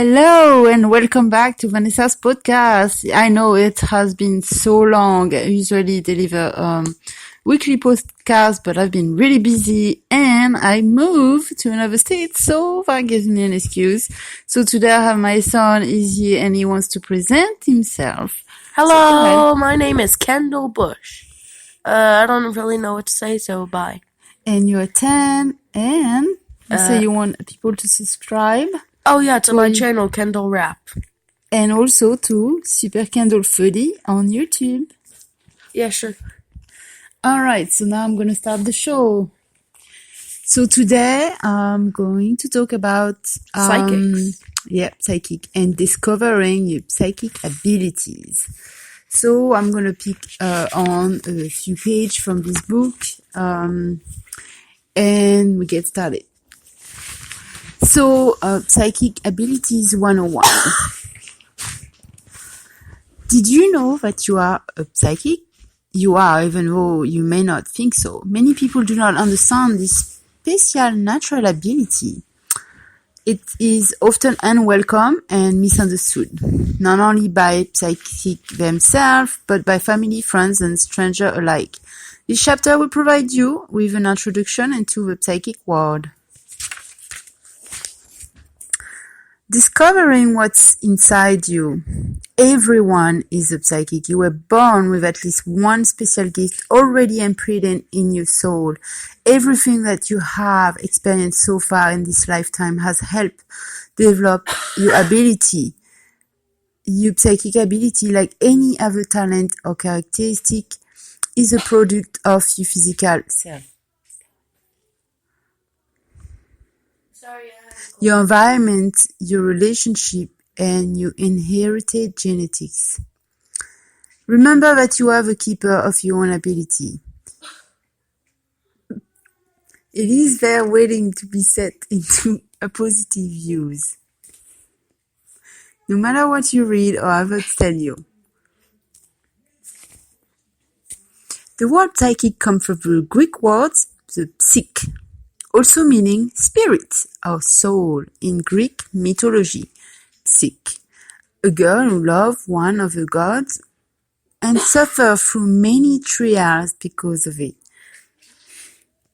Hello and welcome back to Vanessa's podcast. I know it has been so long. I usually deliver weekly podcasts, but I've been really busy and I moved to another state, so that gives me an excuse. So today I have my son Izzy and he wants to present himself. Hello, my name is Kendall Bush. I don't really know what to say, so bye. And you're 10 and you say you want people to subscribe. Oh yeah, to my channel, Kendall Rap. And also to Super Kendall Fuddy on YouTube. Yeah, sure. Alright, so now I'm going to start the show. So today I'm going to talk about Psychics. Psychic and discovering your psychic abilities. So I'm going to pick on a few pages from this book and we get started. So, Psychic Abilities 101. Did you know that you are a psychic? You are, even though you may not think so. Many people do not understand this special natural ability. It is often unwelcome and misunderstood, not only by psychics themselves, but by family, friends, and strangers alike. This chapter will provide you with an introduction into the psychic world. Discovering what's inside you. Everyone is a psychic. You were born with at least one special gift already imprinted in your soul. Everything that you have experienced so far in this lifetime has helped develop your ability. Your psychic ability, like any other talent or characteristic, is a product of your physical self. Your environment, your relationship, and your inherited genetics. Remember that you are the keeper of your own ability. It is there waiting to be set into a positive use. No matter what you read or others tell you. The word psychic comes from the Greek word, the psyche, also meaning spirit or soul in Greek mythology. Psyche, a girl who loved one of the gods and suffered through many trials because of it.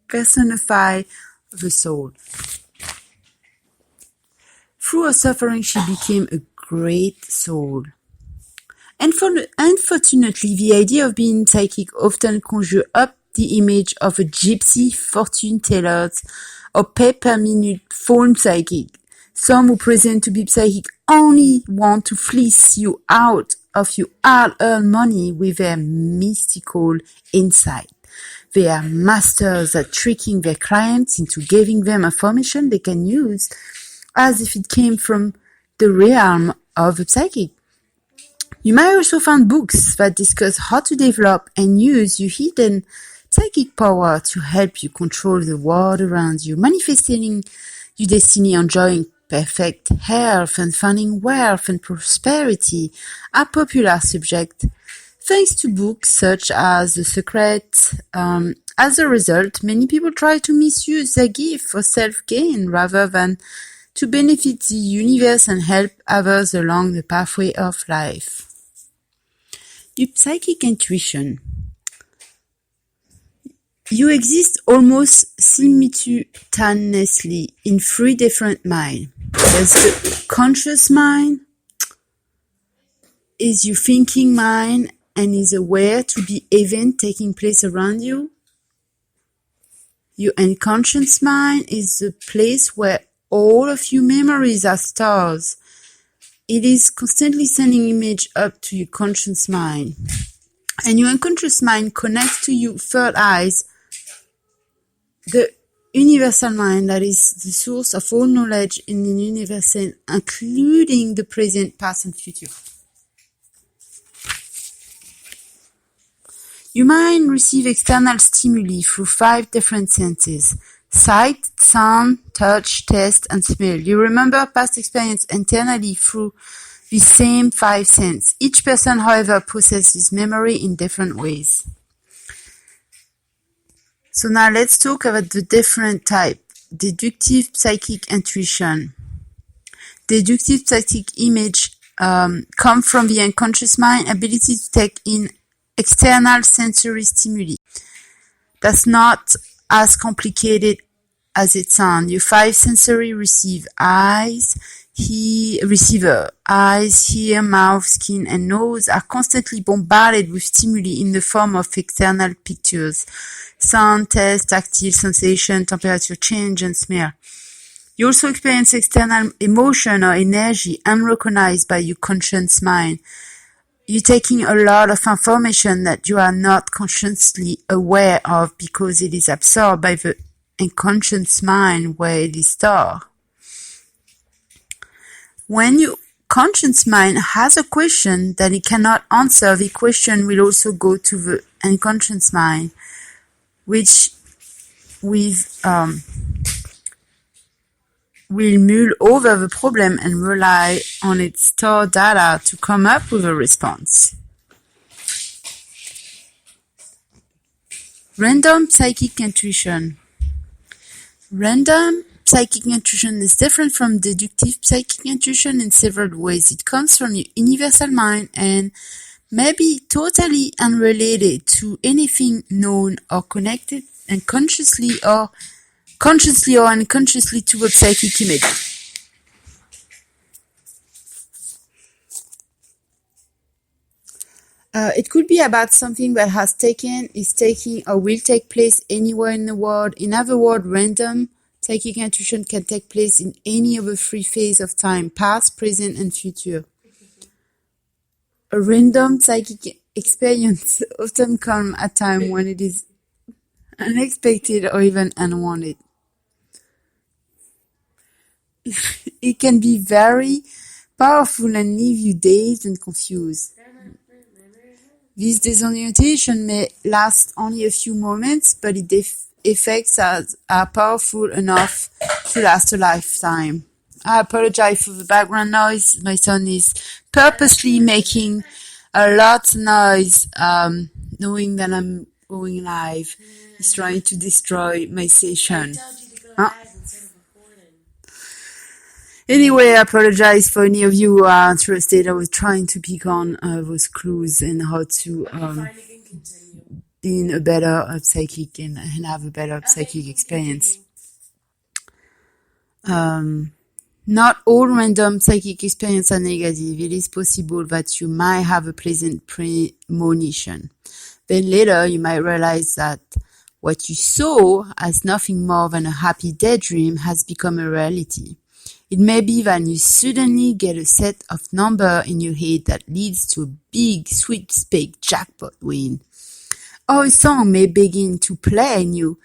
Personify the soul. Through her suffering, she became a great soul. Unfortunately, the idea of being psychic often conjures up the image of a gypsy fortune teller or pay-per-minute phone psychic. Some who pretend to be psychic only want to fleece you out of your hard-earned money with their mystical insight. They are masters at tricking their clients into giving them information they can use as if it came from the realm of a psychic. You might also find books that discuss how to develop and use your hidden psychic power to help you control the world around you, manifesting your destiny, enjoying perfect health, and finding wealth and prosperity are popular subjects thanks to books such as The Secret. As a result, many people try to misuse their gift for self-gain rather than to benefit the universe and help others along the pathway of life. Your psychic intuition. You exist almost simultaneously in three different minds. There's the conscious mind, is your thinking mind and is aware to the event taking place around you. Your unconscious mind is the place where all of your memories are stored. It is constantly sending images up to your conscious mind. And your unconscious mind connects to your third eyes, the universal mind that is the source of all knowledge in the universe, including the present, past, and future. Your mind receives external stimuli through 5 different senses: sight, sound, touch, taste, and smell. You remember past experience internally through the same 5 senses. Each person, however, processes memory in different ways. So now let's talk about the different type. Deductive psychic intuition. deductive psychic image come from the unconscious mind ability to take in external sensory stimuli. That's not as complicated as it sounds. Your five sensory receiver, eyes, ear, mouth, skin, and nose are constantly bombarded with stimuli in the form of external pictures, sound, taste, tactile sensation, temperature change, and smell. You also experience external emotion or energy unrecognized by your conscious mind. You're taking a lot of information that you are not consciously aware of because it is absorbed by the unconscious mind where it is stored. When your conscious mind has a question that it cannot answer, the question will also go to the unconscious mind, which will mull over the problem and rely on its stored data to come up with a response. Random psychic intuition. Random psychic intuition is different from deductive psychic intuition in several ways. It comes from your universal mind and may be totally unrelated to anything known or connected and consciously or unconsciously to a psychic image. It could be about something that has taken, is taking, or will take place anywhere in the world. In other words, random psychic intuition can take place in any of the three phases of time, past, present, and future. A random psychic experience often comes at a time when it is unexpected or even unwanted. It can be very powerful and leave you dazed and confused. This disorientation may last only a few moments, but its effects are powerful enough to last a lifetime. I apologize for the background noise. My son is purposely making a lot of noise, knowing that I'm going live. He's trying to destroy my session. Anyway, I apologize for any of you who are interested. I was trying to pick on those clues and how to be in a better psychic and have a better psychic experience. Not all random psychic experiences are negative. It is possible that you might have a pleasant premonition. Then later you might realize that what you saw as nothing more than a happy daydream has become a reality. It may be that you suddenly get a set of numbers in your head that leads to a big sweepstake jackpot win. Or a song may begin to play in your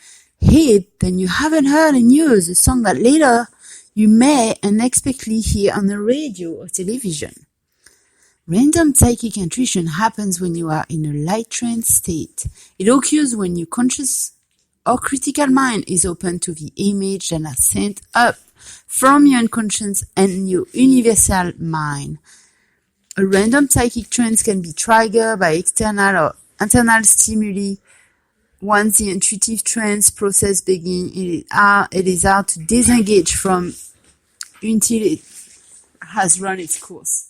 head that you haven't heard in years, a song that later you may unexpectedly hear on the radio or television. Random psychic intuition happens when you are in a light trance state. It occurs when your conscious or critical mind is open to the image that are sent up from your unconscious and your universal mind. A random psychic trance can be triggered by external or internal stimuli. Once the intuitive trance process begins, it is hard to disengage from until it has run its course.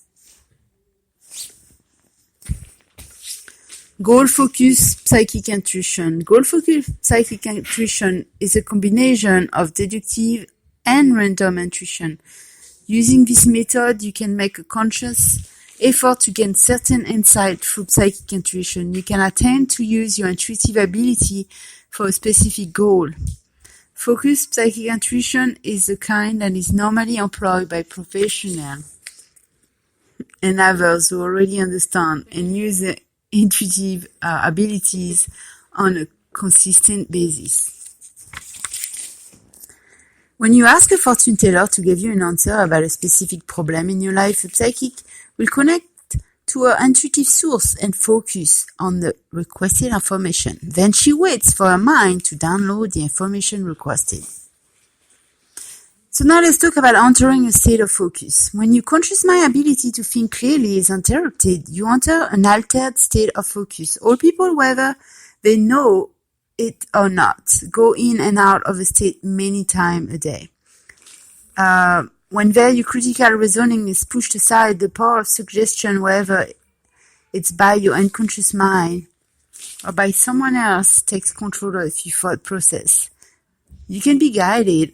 Goal-focused psychic intuition. Goal-focused psychic intuition is a combination of deductive and random intuition. Using this method, you can make a conscious effort to gain certain insight through psychic intuition. You can attempt to use your intuitive ability for a specific goal. Focused psychic intuition is the kind that is normally employed by professionals and others who already understand and use their intuitive abilities on a consistent basis. When you ask a fortune teller to give you an answer about a specific problem in your life, a psychic will connect to her intuitive source and focus on the requested information. Then she waits for her mind to download the information requested. So now let's talk about entering a state of focus. When your conscious mind ability to think clearly is interrupted, you enter an altered state of focus. All people, whether they know it or not, go in and out of a state many times a day. When value critical reasoning is pushed aside, the power of suggestion, whether it's by your unconscious mind or by someone else, takes control of your thought process. You can be guided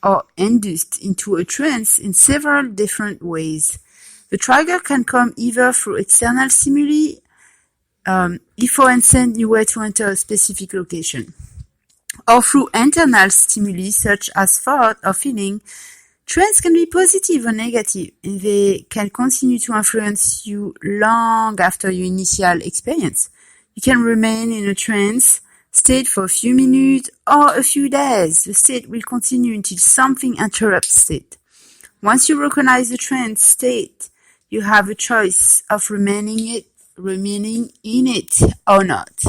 or induced into a trance in several different ways. The trigger can come either through external stimuli, if for instance you were to enter a specific location, or through internal stimuli such as thought or feeling. Trance can be positive or negative, and they can continue to influence you long after your initial experience. You can remain in a trance state for a few minutes or a few days. The state will continue until something interrupts it. Once you recognize the trance state, you have a choice of remaining in it or not.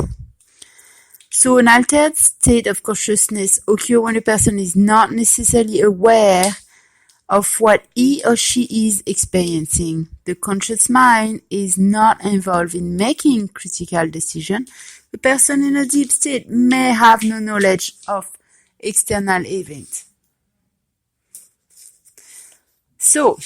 So an altered state of consciousness occurs when a person is not necessarily aware of what he or she is experiencing. The conscious mind is not involved in making critical decisions. The person in a deep state may have no knowledge of external events. So,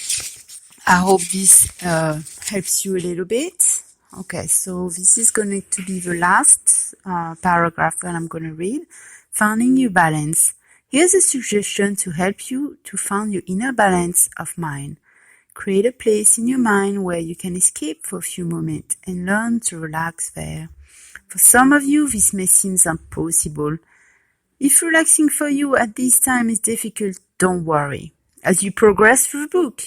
I hope this helps you a little bit. Okay, so this is going to be the last paragraph that I'm going to read. Finding your balance. Here's a suggestion to help you to find your inner balance of mind. Create a place in your mind where you can escape for a few moments and learn to relax there. For some of you, this may seem impossible. If relaxing for you at this time is difficult, don't worry. As you progress through the book,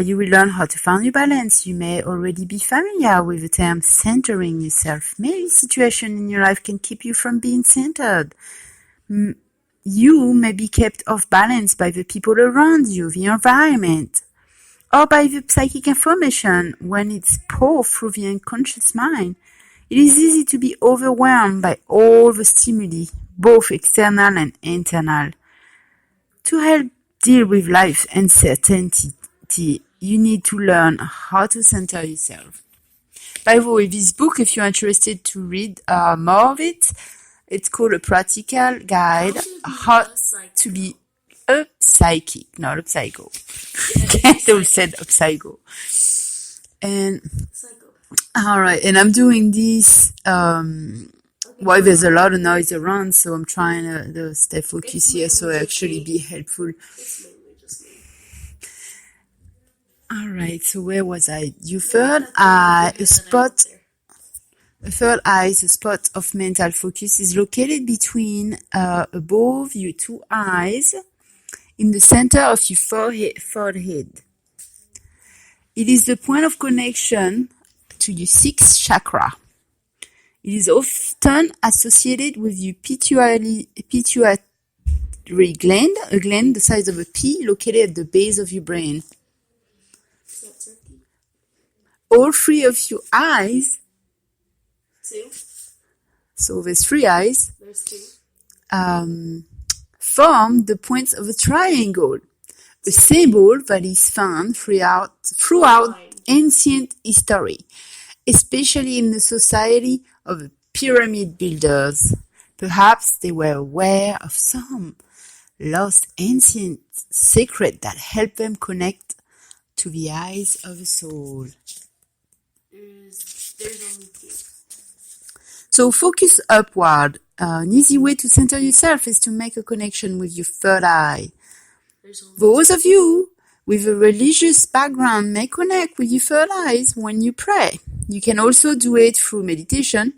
you will learn how to find your balance. You may already be familiar with the term centering yourself. Maybe situations in your life can keep you from being centered. You may be kept off balance by the people around you, the environment, or by the psychic information when it's poured through the unconscious mind. It is easy to be overwhelmed by all the stimuli, both external and internal. To help deal with life's uncertainty, you need to learn how to center yourself. By the way, this book, if you're interested to read more of it, it's called A Practical Guide How to Be a Psychic, not a Psycho. They said a Psycho. And alright, and I'm doing this well, there's a lot of noise around, so I'm trying to stay focused here so actually be helpful. Alright, so where was I? Your third eye, a spot of mental focus is located between above your two eyes in the center of your forehead. It is the point of connection to your sixth chakra. It is often associated with your pituitary gland, a gland the size of a pea located at the base of your brain. All three of your eyes, so there's three eyes, form the points of a triangle, a symbol that is found throughout ancient history, especially in the society of the pyramid builders. Perhaps they were aware of some lost ancient secret that helped them connect to the eyes of the soul. There's only two. So focus upward. An easy way to center yourself is to make a connection with your third eye. Those of you with a religious background may connect with your third eyes when you pray. You can also do it through meditation.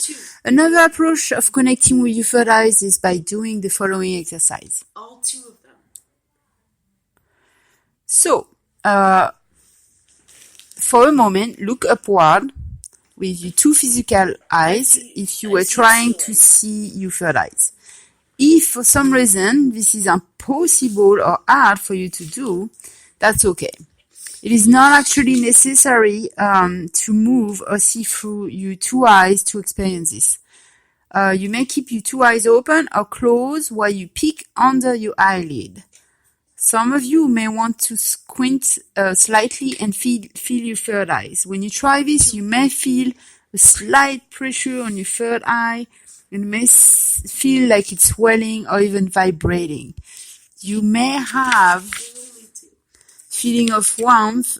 Another approach of connecting with your third eyes is by doing the following exercise. All two of them. So, for a moment, look upward with your two physical eyes if you were trying to see your third eyes. If for some reason this is impossible or hard for you to do, that's okay. It is not actually necessary to move or see through your two eyes to experience this. You may keep your two eyes open or closed while you peek under your eyelid. Some of you may want to squint slightly and feel your third eyes. When you try this, you may feel a slight pressure on your third eye and may feel like it's swelling or even vibrating. You may have feeling of warmth